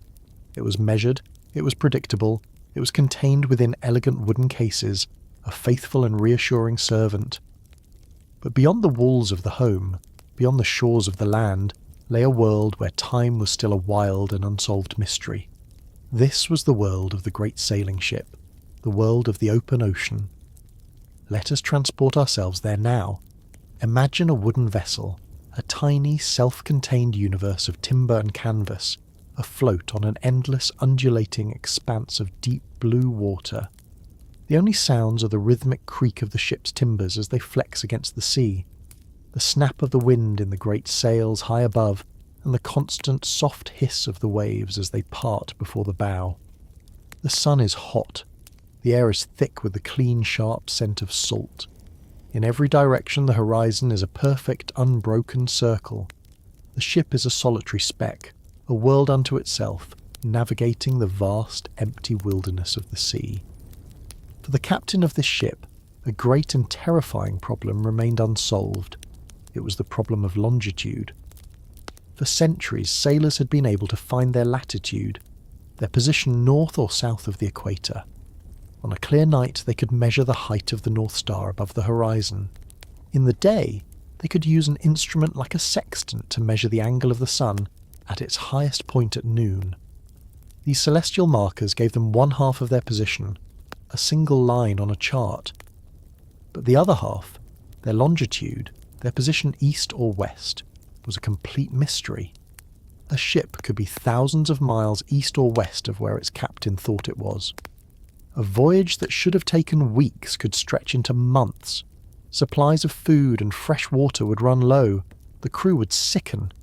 It was measured, it was predictable, it was contained within elegant wooden cases, a faithful and reassuring servant. But beyond the walls of the home, beyond the shores of the land, lay a world where time was still a wild and unsolved mystery. This was the world of the great sailing ship, the world of the open ocean. Let us transport ourselves there now. Imagine a wooden vessel, a tiny, self-contained universe of timber and canvas, afloat on an endless, undulating expanse of deep blue water. The only sounds are the rhythmic creak of the ship's timbers as they flex against the sea, the snap of the wind in the great sails high above, and the constant soft hiss of the waves as they part before the bow. The sun is hot. The air is thick with the clean, sharp scent of salt. In every direction the horizon is a perfect, unbroken circle. The ship is a solitary speck, a world unto itself, navigating the vast, empty wilderness of the sea. For the captain of this ship, a great and terrifying problem remained unsolved. It was the problem of longitude. For centuries, sailors had been able to find their latitude, their position north or south of the equator. On a clear night, they could measure the height of the North Star above the horizon. In the day, they could use an instrument like a sextant to measure the angle of the sun at its highest point at noon. These celestial markers gave them one half of their position, a single line on a chart. But the other half, their longitude, their position east or west, was a complete mystery. A ship could be thousands of miles east or west of where its captain thought it was. A voyage that should have taken weeks could stretch into months. Supplies of food and fresh water would run low, the crew would sicken,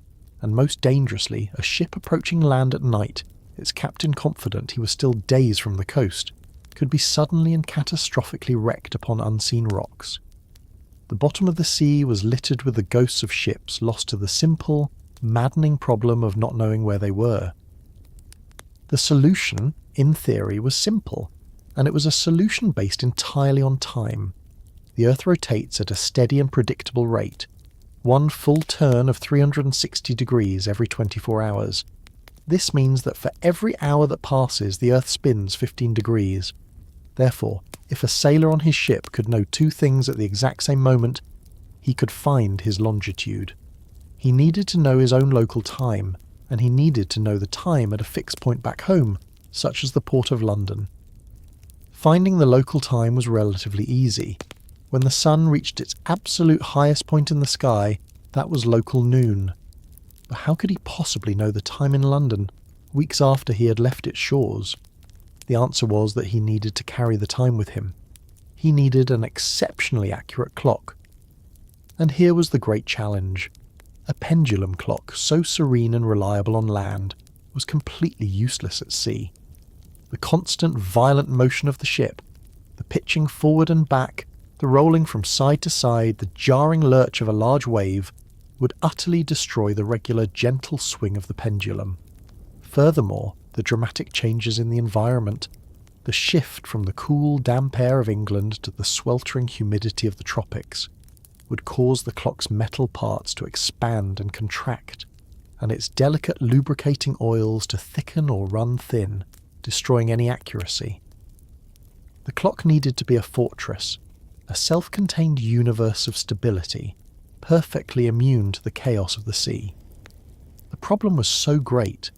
and most dangerously, a ship approaching land at night, its captain confident he was still days from the coast, could be suddenly and catastrophically wrecked upon unseen rocks. The bottom of the sea was littered with the ghosts of ships lost to the simple, maddening problem of not knowing where they were. The solution, in theory, was simple, and it was a solution based entirely on time. The Earth rotates at a steady and predictable rate, one full turn of 360 degrees every 24 hours. This means that for every hour that passes, the Earth spins 15 degrees. Therefore, if a sailor on his ship could know two things at the exact same moment, he could find his longitude. He needed to know his own local time, and he needed to know the time at a fixed point back home, such as the port of London. Finding the local time was relatively easy. When the sun reached its absolute highest point in the sky, that was local noon. But how could he possibly know the time in London, weeks after he had left its shores? The answer was that he needed to carry the time with him. He needed an exceptionally accurate clock. And here was the great challenge. A pendulum clock so serene and reliable on land was completely useless at sea. The constant violent motion of the ship, the pitching forward and back, the rolling from side to side, the jarring lurch of a large wave, would utterly destroy the regular gentle swing of the pendulum. Furthermore, the dramatic changes in the environment, the shift from the cool, damp air of England to the sweltering humidity of the tropics, would cause the clock's metal parts to expand and contract, and its delicate lubricating oils to thicken or run thin, destroying any accuracy. The clock needed to be a fortress, a self-contained universe of stability, perfectly immune to the chaos of the sea. The problem was so great,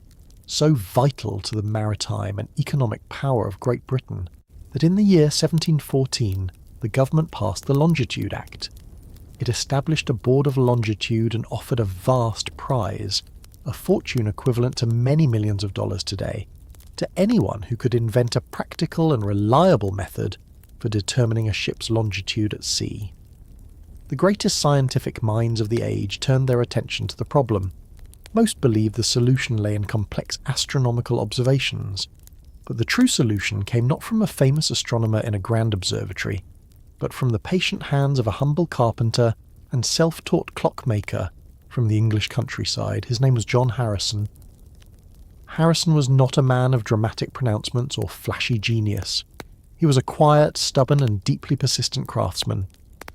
so vital to the maritime and economic power of Great Britain, that in the year 1714 the government passed the Longitude Act. It established a board of longitude and offered a vast prize, a fortune equivalent to many millions of dollars today, to anyone who could invent a practical and reliable method for determining a ship's longitude at sea. The greatest scientific minds of the age turned their attention to the problem. Most believed the solution lay in complex astronomical observations, but the true solution came not from a famous astronomer in a grand observatory, but from the patient hands of a humble carpenter and self-taught clockmaker from the English countryside. His name was John Harrison. Harrison was not a man of dramatic pronouncements or flashy genius. He was a quiet, stubborn, and deeply persistent craftsman.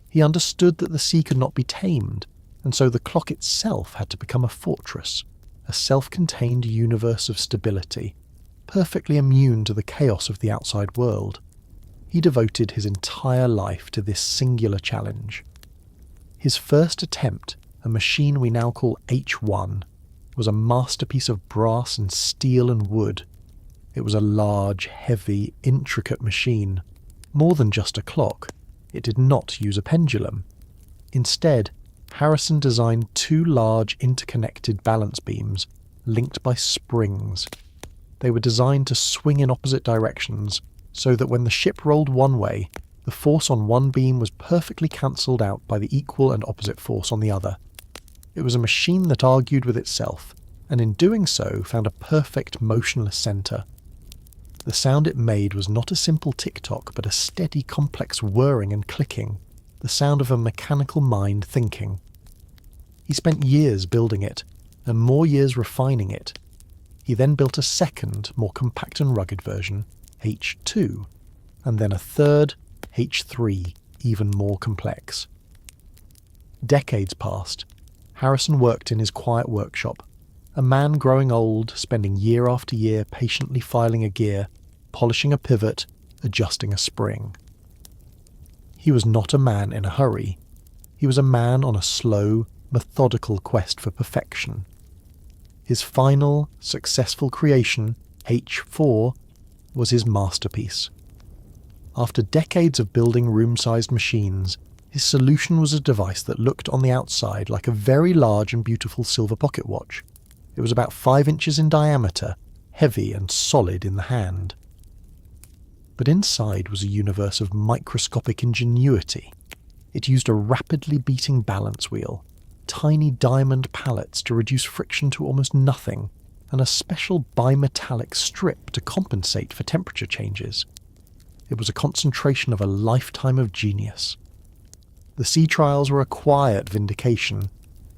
He understood that the sea could not be tamed, and so the clock itself had to become a fortress, a self-contained universe of stability, perfectly immune to the chaos of the outside world. He devoted his entire life to this singular challenge. His first attempt, a machine we now call H1, was a masterpiece of brass and steel and wood. It was a large, heavy, intricate machine. More than just a clock, it did not use a pendulum. Instead, Harrison designed two large interconnected balance beams linked by springs. They were designed to swing in opposite directions so that when the ship rolled one way, the force on one beam was perfectly cancelled out by the equal and opposite force on the other. It was a machine that argued with itself, and in doing so found a perfect motionless centre. The sound it made was not a simple tick-tock, but a steady, complex whirring and clicking, the sound of a mechanical mind thinking. He spent years building it, and more years refining it. He then built a second, more compact and rugged version, H2, and then a third, H3, even more complex. Decades passed. Harrison worked in his quiet workshop, a man growing old, spending year after year patiently filing a gear, polishing a pivot, adjusting a spring. He was not a man in a hurry. He was a man on a slow, methodical quest for perfection. His final, successful creation, H4, was his masterpiece. After decades of building room-sized machines, his solution was a device that looked on the outside like a very large and beautiful silver pocket watch. It was about 5 inches in diameter, heavy and solid in the hand. But inside was a universe of microscopic ingenuity. It used a rapidly beating balance wheel, tiny diamond pallets to reduce friction to almost nothing, and a special bimetallic strip to compensate for temperature changes. It was a concentration of a lifetime of genius. The sea trials were a quiet vindication.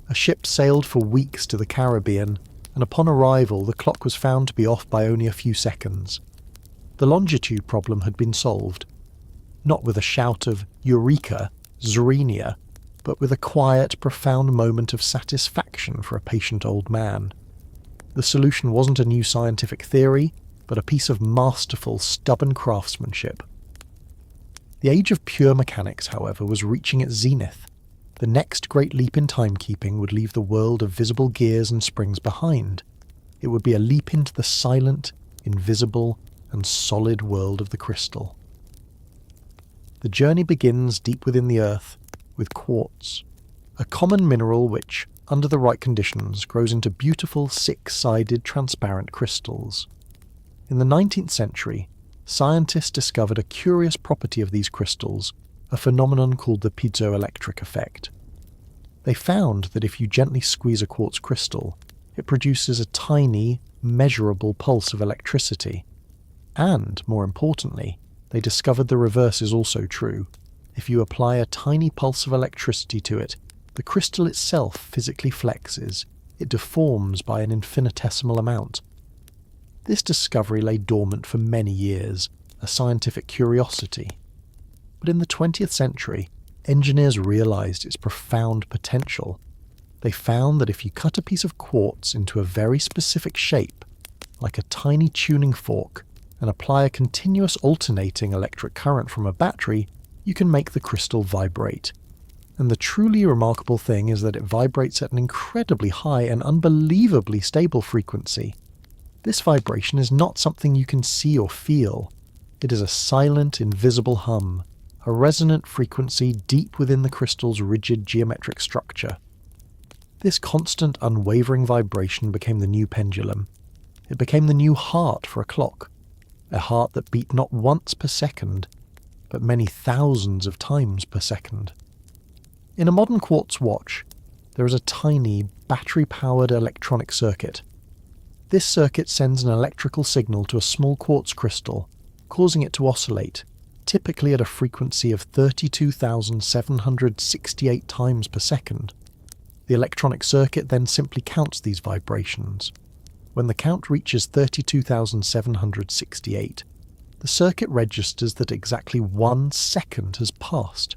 A ship sailed for weeks to the Caribbean, and upon arrival the clock was found to be off by only a few seconds. The longitude problem had been solved, not with a shout of Eureka, Zerenia, but with a quiet, profound moment of satisfaction for a patient old man. The solution wasn't a new scientific theory, but a piece of masterful, stubborn craftsmanship. The age of pure mechanics, however, was reaching its zenith. The next great leap in timekeeping would leave the world of visible gears and springs behind. It would be a leap into the silent, invisible, and solid world of the crystal. The journey begins deep within the earth, with quartz, a common mineral which, under the right conditions, grows into beautiful six-sided transparent crystals. In the 19th century, scientists discovered a curious property of these crystals, a phenomenon called the piezoelectric effect. They found that if you gently squeeze a quartz crystal, it produces a tiny, measurable pulse of electricity. And, more importantly, they discovered the reverse is also true. If you apply a tiny pulse of electricity to it, the crystal itself physically flexes. It deforms by an infinitesimal amount. This discovery lay dormant for many years, a scientific curiosity. But in the 20th century, engineers realized its profound potential. They found that if you cut a piece of quartz into a very specific shape, like a tiny tuning fork, and apply a continuous alternating electric current from a battery, you can make the crystal vibrate. And the truly remarkable thing is that it vibrates at an incredibly high and unbelievably stable frequency. This vibration is not something you can see or feel. It is a silent, invisible hum, a resonant frequency deep within the crystal's rigid geometric structure. This constant, unwavering vibration became the new pendulum. It became the new heart for a clock, a heart that beat not once per second, but many thousands of times per second. In a modern quartz watch, there is a tiny, battery-powered electronic circuit. This circuit sends an electrical signal to a small quartz crystal, causing it to oscillate, typically at a frequency of 32,768 times per second. The electronic circuit then simply counts these vibrations. When the count reaches 32,768, the circuit registers that exactly 1 second has passed.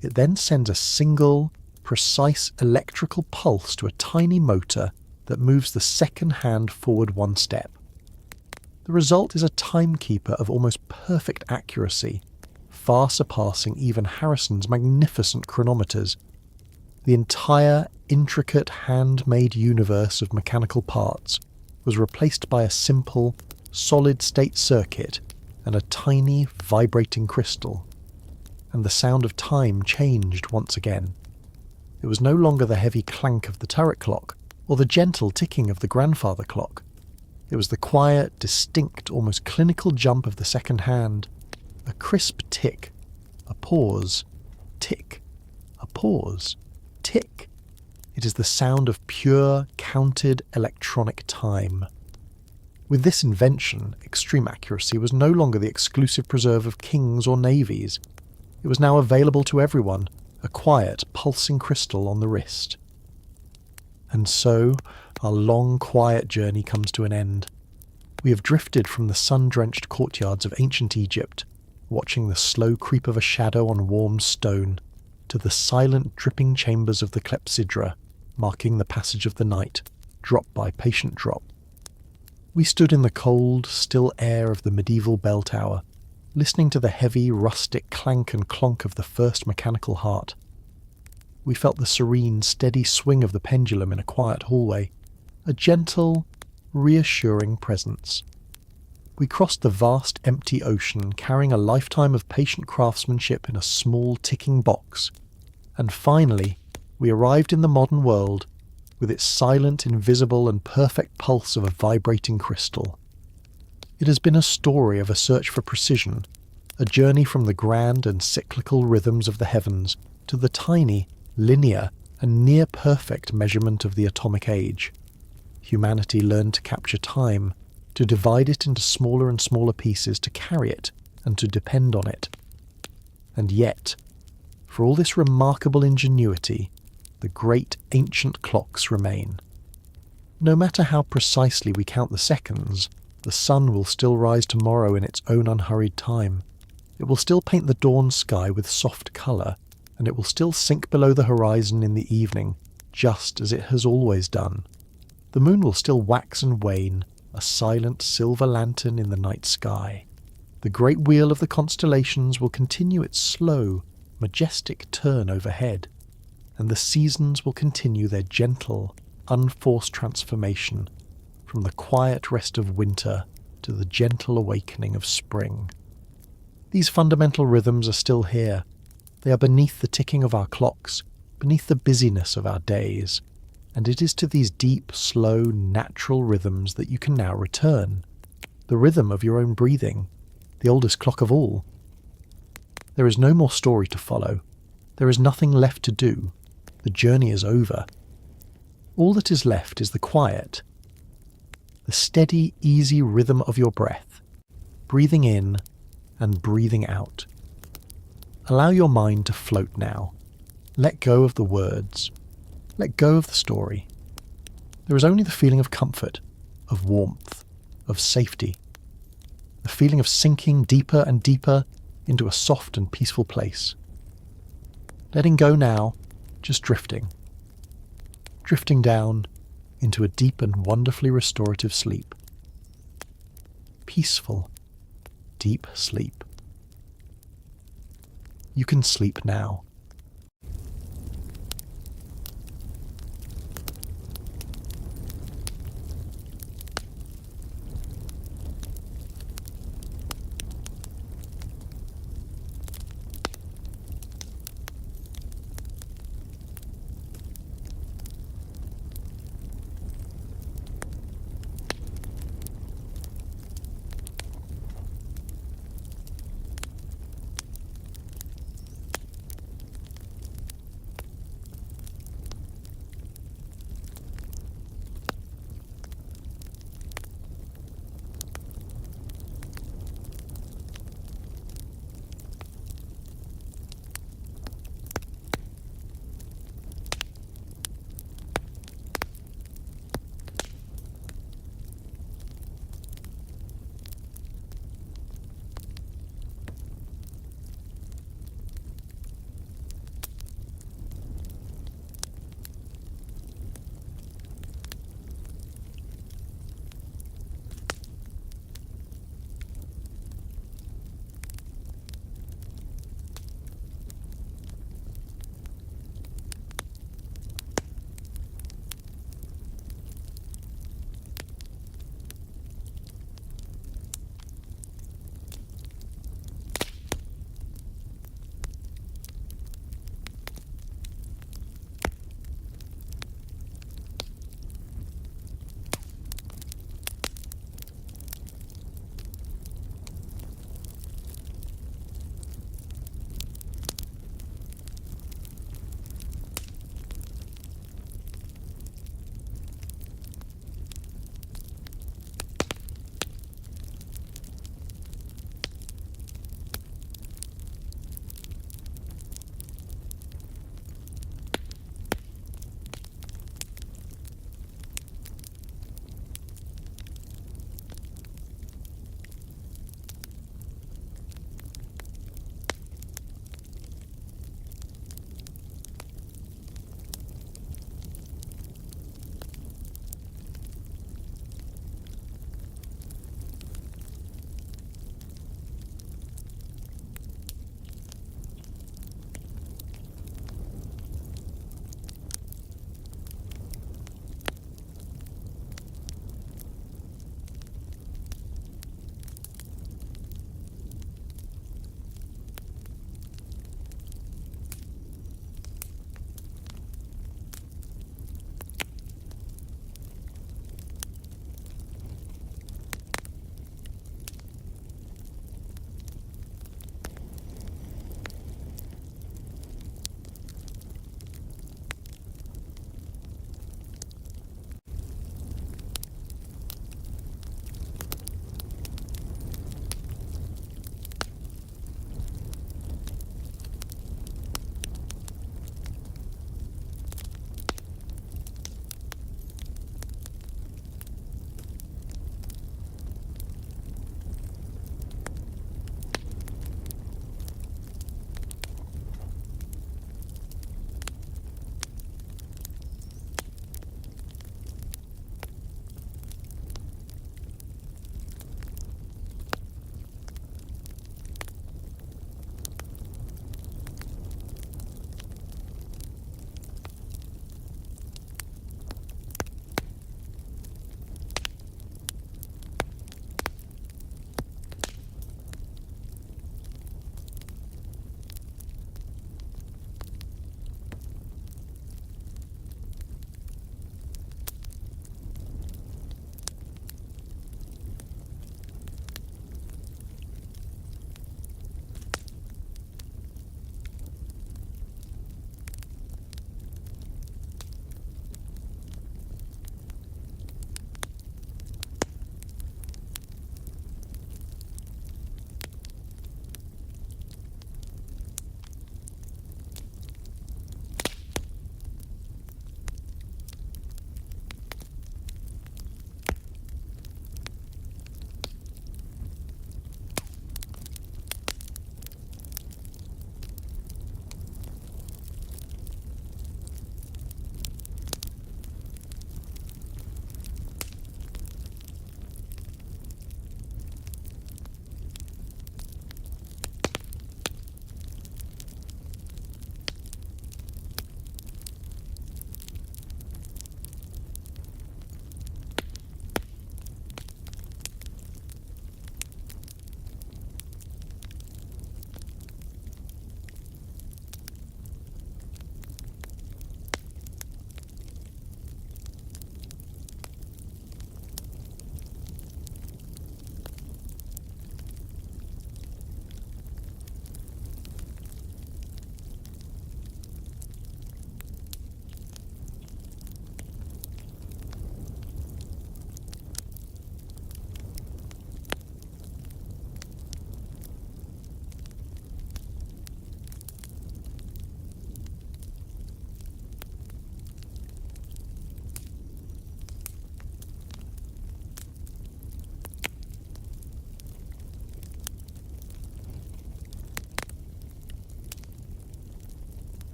It then sends a single, precise electrical pulse to a tiny motor that moves the second hand forward 1 step. The result is a timekeeper of almost perfect accuracy, far surpassing even Harrison's magnificent chronometers. The entire intricate handmade universe of mechanical parts was replaced by a simple, solid-state circuit and a tiny, vibrating crystal. And the sound of time changed once again. It was no longer the heavy clank of the turret clock, or the gentle ticking of the grandfather clock. It was the quiet, distinct, almost clinical jump of the second hand, a crisp tick, a pause, tick, a pause, tick. It is the sound of pure, counted electronic time. With this invention, extreme accuracy was no longer the exclusive preserve of kings or navies. It was now available to everyone, a quiet, pulsing crystal on the wrist. And so, our long, quiet journey comes to an end. We have drifted from the sun-drenched courtyards of ancient Egypt, watching the slow creep of a shadow on warm stone, to the silent, dripping chambers of the clepsydra, marking the passage of the night, drop by patient drop. We stood in the cold, still air of the medieval bell tower, listening to the heavy, rustic clank and clonk of the first mechanical heart. We felt the serene, steady swing of the pendulum in a quiet hallway, a gentle, reassuring presence. We crossed the vast, empty ocean, carrying a lifetime of patient craftsmanship in a small, ticking box. And finally, we arrived in the modern world, with its silent, invisible, and perfect pulse of a vibrating crystal. It has been a story of a search for precision, a journey from the grand and cyclical rhythms of the heavens to the tiny, linear, and near-perfect measurement of the atomic age. Humanity learned to capture time, to divide it into smaller and smaller pieces, to carry it, and to depend on it. And yet, for all this remarkable ingenuity, the great ancient clocks remain. No matter how precisely we count the seconds, the sun will still rise tomorrow in its own unhurried time. It will still paint the dawn sky with soft colour, and it will still sink below the horizon in the evening, just as it has always done. The moon will still wax and wane, a silent silver lantern in the night sky. The great wheel of the constellations will continue its slow, majestic turn overhead, and the seasons will continue their gentle, unforced transformation from the quiet rest of winter to the gentle awakening of spring. These fundamental rhythms are still here. They are beneath the ticking of our clocks, beneath the busyness of our days, and it is to these deep, slow, natural rhythms that you can now return. The rhythm of your own breathing, the oldest clock of all. There is no more story to follow. There is nothing left to do. The journey is over. All that is left is the quiet, the steady, easy rhythm of your breath, breathing in and breathing out. Allow your mind to float now. Let go of the words. Let go of the story. There is only the feeling of comfort, of warmth, of safety. The feeling of sinking deeper and deeper into a soft and peaceful place. Letting go now, just drifting. Drifting down into a deep and wonderfully restorative sleep. Peaceful, deep sleep. You can sleep now.